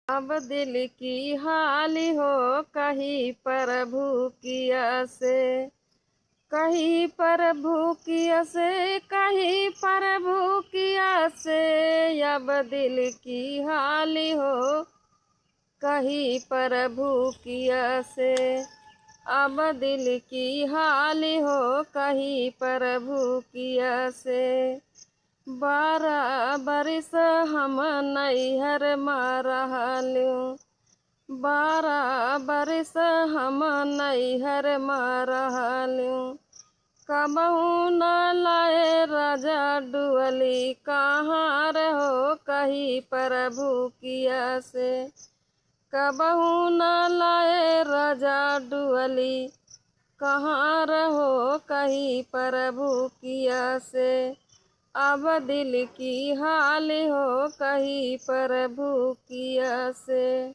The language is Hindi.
अब दिल की हाली हो कहीं प्रभु किया से, कहीं प्रभु किया से, कहीं प्रभु किया से। अब दिल की हाली हो कहीं प्रभु किया से, अब दिल की हाली हो कहीं प्रभु किया से। 12 बरिस हम नैहर में रहलूं, 12 बरिस हम नैहर में रहलूं। कबहू न लाए राजा डुअली, कहाँ रहो कहीं प्रभु किया से। कबहू न लाए राजा डुअली, कहाँ रहो कहीं प्रभु किया से। अब दिल की हाल हो कहीं प्रभु किया से।